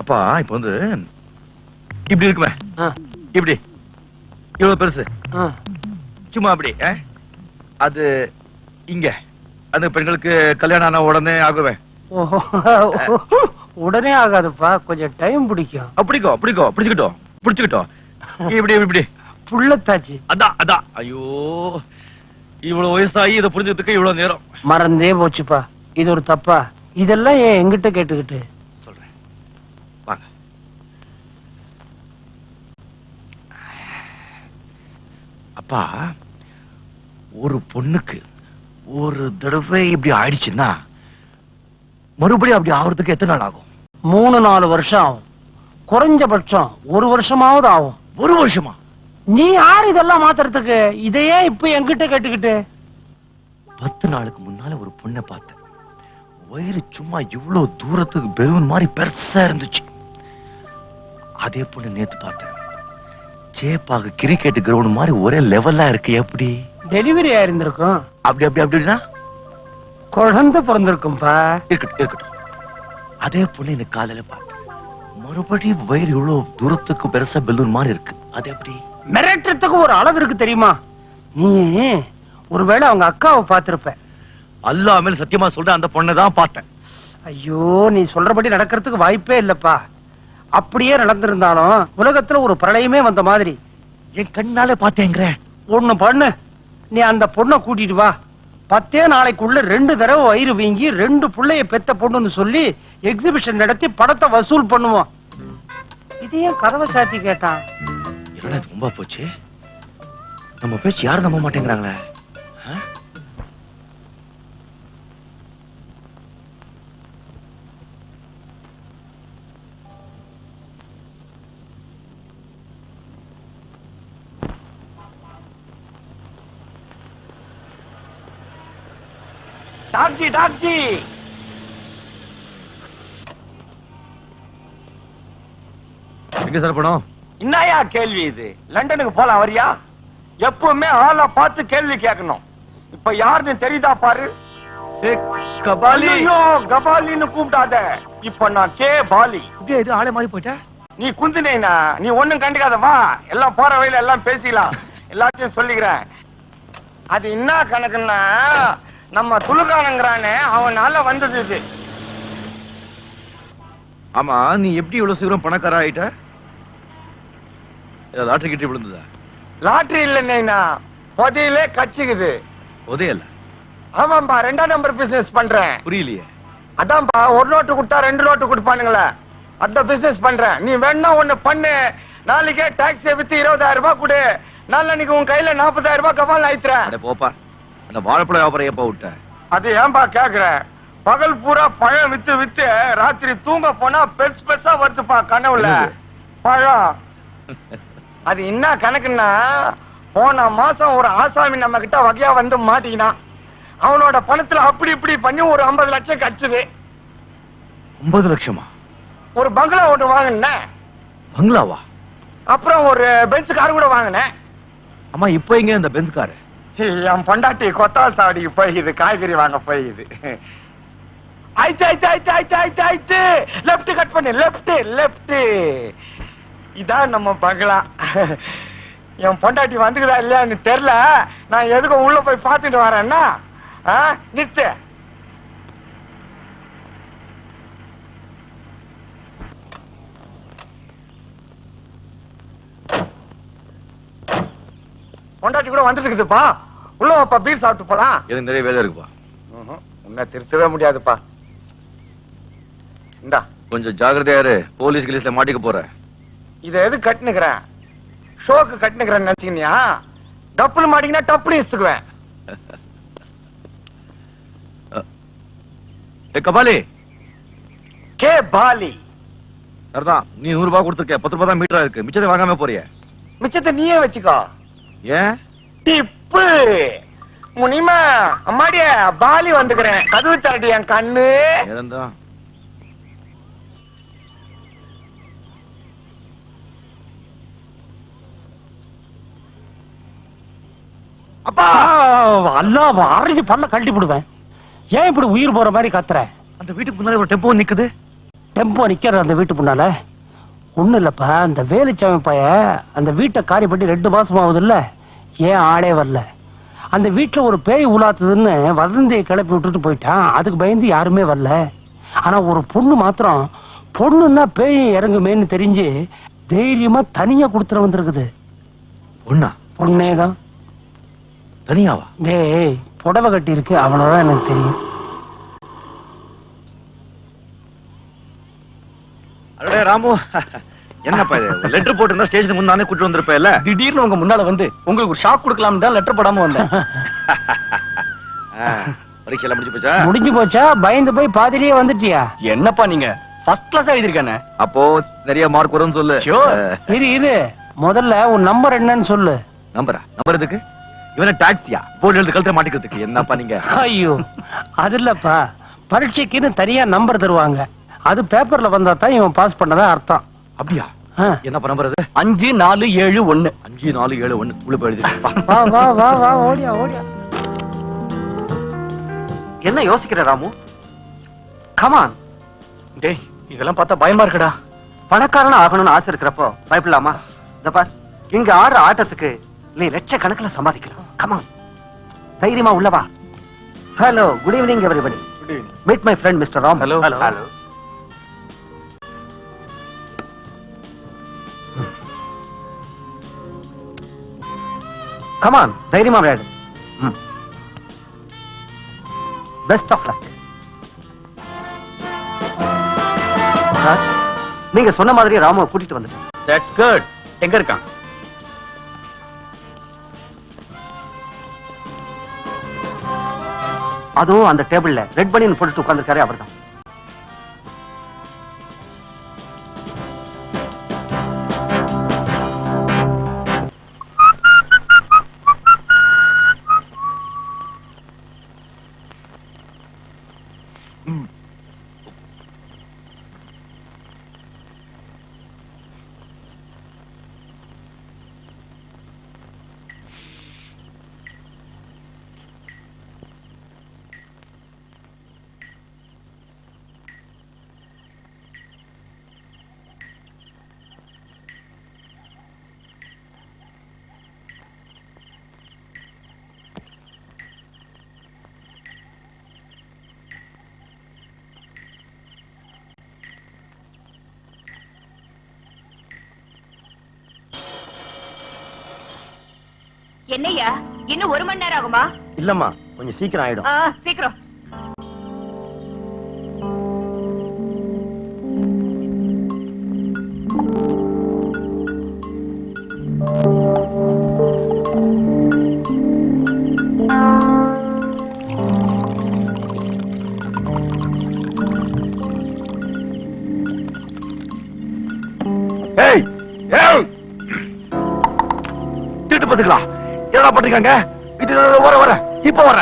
அப்பா இப்ப வந்து இப்படி இருக்குமே, இப்படி இவ்வளவு பெருசு, சும்மா அப்படி அது இங்க அந்த பெண்களுக்கு கல்யாணம் ஆன உடனே ஆகுவேன். உடனே ஆகாதுப்பா, கொஞ்சம் டைம் பிடிக்கும். அப்படிக்கோ பிடிச்சுக்கிட்டோம் இப்படி இப்படி புள்ளத்தாச்சு. அதான் அதான். ஐயோ, இவ்வளவு வயசாகி இதை புரிஞ்சதுக்கு இவ்வளவு நேரம். மறந்தே போச்சுப்பா, இது ஒரு தப்பா? இதெல்லாம் ஏன் எங்கிட்ட கேட்டுக்கிட்டு? சொல்றேன் வாங்க. அப்பா, ஒரு பொண்ணுக்கு ஒரு தடவை இப்படி ஆயிடுச்சுன்னா மறுபடியும் அப்படி ஆகுறதுக்கு எத்தனை நாள் ஆகும்? 3-4 வருஷம் ஆகும். குறைஞ்சபட்சம் 1 வருஷமாவது ஆகும். 1 வருஷமா? நீ யார் இதெல்லாம் மாத்துறதுக்கு? இதையே இப்ப என்கிட்ட கேட்டுக்கிட்டு? 10 நாளுக்கு முன்னால ஒரு பொண்ணை பார்த்தேன். வயிறு சும்மா இவ்வளவு தூரத்துக்கு பெலூன் மாதிரி பெருசா இருந்துச்சு. அதே பொண்ணு நேத்து பார்த்தேன். சேப்பாக கிரிக்கெட் கிரவுண்ட் மாதிரி ஒரே லெவலா இருக்கு. எப்படி? டெலிவரி ஆயிருந்திருக்கும். அப்படி அப்படி அப்படின்னா குழந்தை பிறந்திருக்கும்பா. இருக்கட்டும். அதே பொண்ணு எனக்கு காலையில பார்த்தேன். மறுபடியும் வயிறு இவ்வளவு தூரத்துக்கு பெருசா பெலூன் மாதிரி இருக்கு. அது எப்படி? மிரட்டுறதுக்கு ஒரு அளவு இருக்கு தெரியுமா? நீ ஒருவேளை அவங்க அக்காவை பார்த்திருப்ப. அல்லாஹ் மேல சத்தியமா சொல்றேன், அந்த பொண்ணை தான் பார்த்தேன். ஐயோ, நீ சொல்றபடி நடக்கிறதுக்கு வாய்ப்பே இல்லப்பா. அப்படியே நடந்திருந்தாலும் உலகத்துல ஒரு பிரளயமே வந்த மாதிரி. என் கண்ணால பார்த்தேங்கிற. ஒண்ணு பண்ணு, நீ அந்த பொண்ணை கூட்டிட்டு வா. 10 நாளைக்குள்ள 2 தடவை வயிறு வீங்கி 2 புள்ளைய பெத்த பொண்ணுன்னு சொல்லி எக்ஸிபிஷன் நடத்தி படத்தை வசூல் பண்ணுவோம். இதையும் கதவை சாத்தி கேட்டான். என்ன ரொம்ப போச்சு, நம்ம பேச்சு யாரும் நம்ப மாட்டேங்கிறாங்களே. டாக்ஸி எங்க சார் பணம்? என்னையா கேள்வி இது? லண்டனுக்கு போலாம் வரியா? எப்பவுமே ஆளை பார்த்து கேள்வி கேட்கணும். இப்ப யாருன்னு தெரியுதா பாரு. கபாலி. கபாலின்னு கூப்பிடாத, இப்ப நான் கே பாலி. இது ஆளே மாதிரி போயிட்ட. நீ குந்தினேனா? நீ ஒண்ணும் கண்டுக்காத, வா எல்லாம் போற வழியில எல்லாம் பேசிக்கலாம். எல்லாத்தையும் சொல்லிக்கிறேன். அது என்ன கணக்குன்னா, நம்ம துலுக்கானங்கிறானே அவனால வந்தது இது. ஆமா, நீ எப்படி இவ்வளவு சீக்கிரம் பணக்கார ஆயிட்ட? லாட்டரி கிட்டி விழுந்ததா? லாட்டரி இல்லைன்னா புதையிலே கட்சிக்குது. உதயல? ஆமாம்பா, 2ஆம் நம்பர் பிசினஸ் பண்றேன். புரியலையே. அதான்பா, 1 நோட்டு கொடுத்தா 2 நோட்டு கொடுப்பானுங்களே, அந்த பிசினஸ் பண்றேன். நீ வேணா ஒண்ணு பண்ணு, நாளைக்கே டாக்ஸியை வித்து 20,000 ரூபாய் கொடு. நாளைக்கு உன் கையில 40,000 ரூபாய் கபால் ஆயித்துறேன். போப்பா, அந்த வாழைப்பழ வியாபாரம் எப்ப விட்ட? அது ஏன்பா கேக்குற? பகல் பூரா பழம் வித்து வித்து ராத்திரி தூங்க போனா பெருசு பெருசா வருதுப்பா கனவுல பழம். அது என்ன கணக்குன்னா, போன மாசம் ஒரு ஆசாமி நம்ம கிட்ட வகையா வந்து மாட்டிக்கினான். அவனோட பணத்துல அப்படி இப்படி பண்ணி ஒரு 50 லட்சம் கச்சுது. 50 லட்சமா? ஒரு பங்களா ஒன்று வாங்கினேன். பங்களாவா? அப்புறம் ஒரு பென்ஸ் கார் கூட வாங்கினேன். அம்மா, இப்போ எங்க இந்த பென்ஸ் கார்? என் பொண்டாட்டி கொத்தால் சாவடிக்கு போயிது, காய்கறி வாங்க போயிது. லெப்ட் கட் பண்ணு, லெப்ட். இதான் நம்ம பங்களா. என் பொண்டாட்டி வந்துக்குதா இல்லையான்னு தெரியல. நான் எதுக்கும் உள்ள போய் பார்த்துட்டு வரேன்னா நிறுத்து. பொண்டாட்டி கூட வந்துட்டு இருக்குதுப்பா. உள்ள வாப்பா, பீர் சாப்பிட்டு போலாம். எனக்கு நிறைய வேலை இருக்குப்பா. உன்னை திருத்தவே முடியாதுப்பா. இந்தா கொஞ்சம் ஜாக்கிரதையா இரு, போலீஸ் கிலீஸ்ல மாட்டிக்க போற. இத எது கட்டுனுக்கிறேன்? ஷோக்கு கட்டுனுக்கிறேன்னு நினைச்சீங்கயா? டப்புல மாட்டிங்கன்னா டப்புனு இசுக்குவேன். கபாலி. கே பாலி. சரிதான், நீ 100 ரூபாய் கொடுத்துருக்க. 10 ரூபாய் தான் மீட்டரா இருக்கு. மிச்சத்தை வாங்காம போறிய? மிச்சத்தை நீயே வச்சுக்கோ. ஏன்? டிப்பு முனிமா. அம்மாடிய பாலி வந்துக்கிறேன். கதவு தாடி என் கண்ணு. அப்பா, அல்லா ஆரஞ்சு பல்ல கழட்டி போடுவேன். ஏன் இப்படி உயிர் போற மாதிரி கத்துற? அந்த வீட்டுக்கு முன்னாடி ஒரு டெம்போ நிக்குது. டெம்போ நிக்கிற அந்த வீட்டு முன்னால ஒண்ணு இல்லப்பா, அந்த வேலுச்சாமி பைய அந்த வீட்டை காரிப்பட்டி 2 மாசம் ஆகுது இல்ல, ஏன் ஆளே வரல. அந்த வீட்டுல ஒரு பேய் உலாத்துதுன்னு வதந்தியை கிளப்பி விட்டுட்டு போயிட்டான். அதுக்கு பயந்து யாருமே வரல. ஆனா ஒரு பொண்ணு மாத்திரம், பொண்ணுன்னா பேய் இறங்குமேன்னு தெரிஞ்சு தைரியமா தனியா கொடுத்துட வந்திருக்குது. பொண்ணா? பொண்ணேதான். தனியாவா? டேய், புடவை கட்டி இருக்கு, அவ்வளவுதான் எனக்கு தெரியும். அடே ராமு, என்னப்பா இது? லெட்டர் போட்டிருந்தா ஸ்டேஷனுக்கு முன்னானே கூட்டு வந்திருப்பேல. திடீர்னு உங்க முன்னால வந்து உங்களுக்கு ஒரு ஷாக் கொடுக்கலாம் தான் லெட்டர் போடாம வந்தேன். பரீட்சை எல்லாம் முடிஞ்சு போச்சா? முடிஞ்சு போச்சா? பயந்து போய் பாதிலேயே வந்துட்டியா? என்னப்பா நீங்க ஃபர்ஸ்ட் கிளாஸ் எழுதிருக்கானே. அப்போ நிறைய மார்க் வரும்னு சொல்லு. இரு முதல்ல உன் நம்பர் என்னன்னு சொல்லு. நம்பரா? நம்பர் எதுக்கு? இவன டாக்ஸியா? போர்டு எழுதி கழுத்த மாட்டிக்கிறதுக்கு? என்னப்பா நீங்க? ஐயோ, அது இல்லப்பா, பரீட்சைக்குன்னு தனியா நம்பர் தருவாங்க. அது பேப்பர்ல வந்தா தான் இவன் பாஸ் பண்ணதா அர்த்தம். அப்படியா? என்னப்பா நம்பர் அது? 5471. 5471 உள்ள போய் எழுதிப்பா. வா வா வா வா, ஓடியா ஓடியா. என்ன யோசிக்கிற ராமு? கமான். டேய், இதெல்லாம் பார்த்தா பயமா இருக்குடா. பணக்காரனா ஆகணும்னு ஆசை இருக்கிறப்போ பயப்படலாமா? இந்த பார், இங்க ஆடுற ஆட்டத்துக்கு நீ லட்சக்கணக்கில் சம்பாதிக்கலாம். கமான், தைரியமா உள்ளவா. Hello, good evening everybody. Meet my friend mister Ram. Hello hello. Come on, தைரியமா விளையாடு. Best of luck. நீங்க சொன்ன மாதிரி ராமுவை கூட்டிட்டு வந்துட்டேன். That's good. எங்க இருக்கான்? அதுவும் அந்த டேபிள்ல ரெட் பனியன் போட்டுட்டு உட்கார்ந்திருக்காரு அவர்தான். என்னையா இன்னும் 1 மணி நேரம் ஆகுமா? இல்லம்மா, கொஞ்சம் சீக்கிரம் ஆயிடும். சீக்கிரம். ஏய் ஏய், திட்டு பாத்துக்கலாம். என்னடா பண்ணிருக்காங்க? வர இப்ப வர.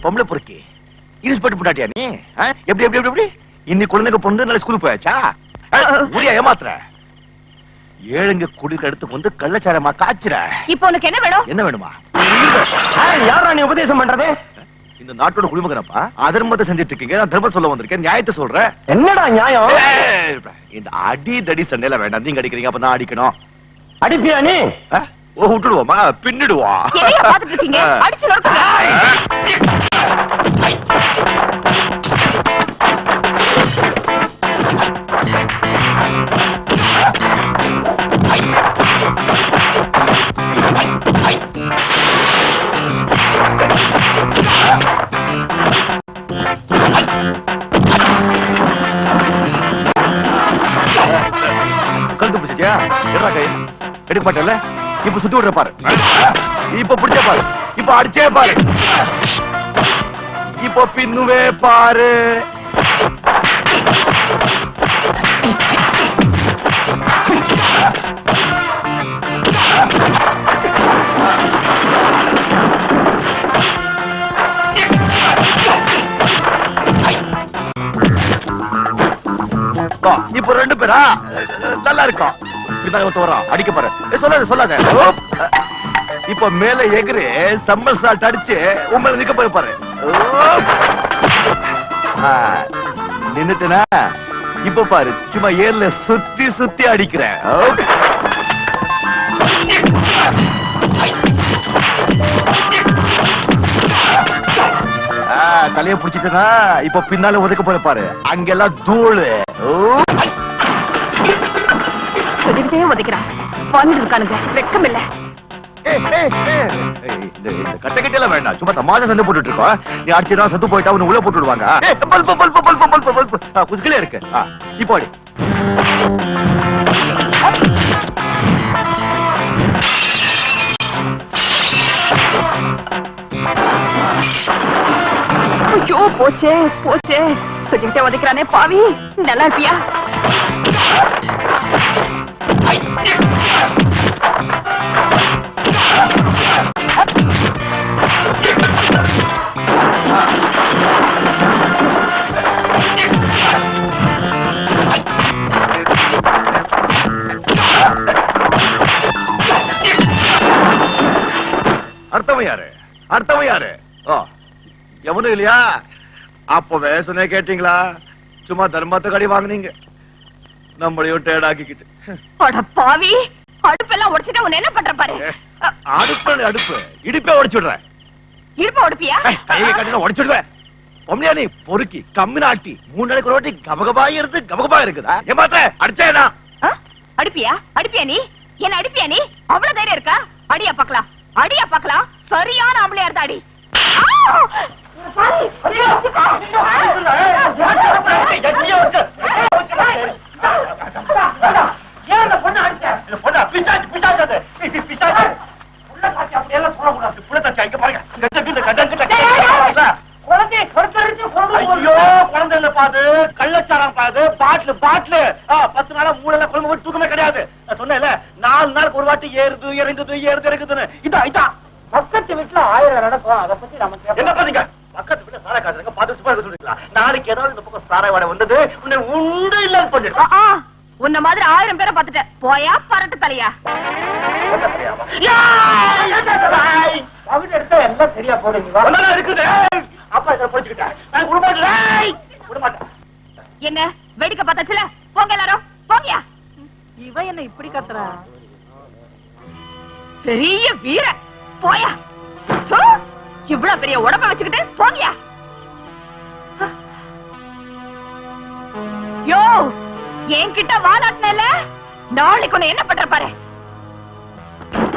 பொம்பளை பொறுக்கி இன்ஸ்பெக்டர் புண்டாட்டியா நீ? எப்படி எப்படி எப்படி இன்னைக்கு குழந்தைங்க பொண்ணு நாளை ஸ்கூலுக்கு போயாச்சா? முடியா ஏமாத்துற? ஏழுங்க குடிக்க எடுத்து வந்து கள்ளச்சாரமா காய்ச்சுற. இப்போ உனக்கு என்ன வேணும்? என்ன வேணுமா? யாரா நீ உபதேசம் பண்றது? இந்த நாட்டோட குடிமகனப்பா, அதர்மத்தை செஞ்சுட்டு இருக்கீங்க. நான் தர்மம் சொல்ல வந்திருக்கேன், நியாயத்தை சொல்றேன். என்னடா நியாயம்? இந்த அடி தடி சண்டையில வேண்டாம். நீங்க அடிக்கிறீங்க, அப்ப நான் அடிக்கணும். அடிப்பியா நீ? விட்டுடுவோமா? பின்னிடுவோம். என்னையா பாத்துட்டு இருக்கீங்க? அடிச்சு நொறுக்குங்க. கழுத்து பிடிச்சிட்டியா? எடுறா கை. எடுக்க மாட்டேன்ல? இப்ப சுத்தி விடுற பாரு. இப்ப பிடிச்ச பாரு. இப்ப அடிச்சே பாரு. இப்ப பின்னுவே பாரு. இப்ப 2 பேரா நல்லா இருக்கும். இப்படிதான் வரோம். அடிக்க பாரு. சொல்லாத சொல்லாத. இப்ப மேல எகிரி சம்மர் சால்ட் அடிச்சு உங்களை நிக்க போய் பாரு. நின்னுட்டனா இப்ப பாரு சும்மா ஏர்ல சுத்தி சுத்தி அடிக்கிறேன். தலைய புடிச்சிட்டனா இப்ப பின்னால ஒதுக்க போய் பாரு, அங்கெல்லாம் தூளு. சொல்லிக்கிட்டே உதைக்கிறான். வாங்கிட்டு இருக்கானுங்க, வெக்கம் இல்ல. கட்டக்கிட்டே வேண்டாம், சும்மா தமாஷா சண்டை போட்டுட்டு இருக்கோம். நீ அடிச்சுதான் சத்து போயிட்டா உன்னை உள்ள போட்டு விடுவாங்க. குதிக்கலே இருக்கு. இப்போ ஐயோ போச்சே போச்சே, சொல்லிக்கிட்டே உதைக்கிறானே பாவி. நல்லா இருப்பியா? அர்த்தம் யாரு? அர்த்தம் யாரு? எவனும் இல்லையா? அப்பவே சொன்ன கேட்டீங்களா? சும்மா தர்மத்தை கடி வாங்குனீங்க, நம்மளையும் டேடாக்கிக்கிட்டு. அட பாவி, அடுப்பெல்லாம் உடைச்சிட்டா உன்னை என்ன பண்ற பாரு. அடுப்பு இடுப்பே உடைச்சு விடுறேன். இருப்ப உடைப்பியா? கையை கட்டினா உடைச்சு விடுவேன். பொம்மையா நீ பொறுக்கி கம்மி நாட்டி 3 நாளைக்கு ஒரு வாட்டி கபகபாய் இருந்து கபகபா இருக்குதா? ஏமாத்த அடிச்சேனா? அடிப்பியா? அடிப்பியா நீ? என்ன அடிப்பியா நீ? அவ்வளவு தைரியம் இருக்கா? அடியா பாக்கலாம், அடியா பாக்கலாம். சரியான ஆம்பளையா இருந்தா அடி. கள்ளச்சாரம் பாது, பாட்டிலு 10 நாளா 3 நாளா குழம்பு தூக்கமே கிடையாது. நான் சொன்னேன்ல 4 நாளுக்கு ஒரு வாட்டி ஏறுது இறங்குதுன்னு. இதான் பக்கத்து வீட்டுல 1000 நடக்கும். அதை பத்தி நமக்கு என்ன பாத்தீங்க? பக்கத்து வீட்டுல சாராய காசுங்க 10 ரூபாய் சொல்லிக்கலாம். நாளைக்கு ஏதாவது இந்த பக்கம் சாராய வாடை வந்தது உன்னை உண்டு இல்லன்னு சொல்லிடுறேன். உன்ன மாதிரி 1000 பேரை பாத்துட்ட. போயா பரட்டு தலையா? எடுத்தா எல்லாம் சரியா போடுங்க இருக்குது. அப்பா இதை போச்சுக்கிட்டேன், நான் விடமாட்டேன். என்ன வேடிக்கை பார்த்தாச்சுல? போங்க எல்லாரும் போங்கயா. இவ என்ன இப்படி கத்துறா? பெரிய வீர போயா. இவ்வளவு பெரிய உடம்ப வச்சுக்கிட்டு போங்கயா. யோ, என்கிட்ட வாலாட்டினல நாளைக்கு உன்னை என்ன பண்ற பாரு.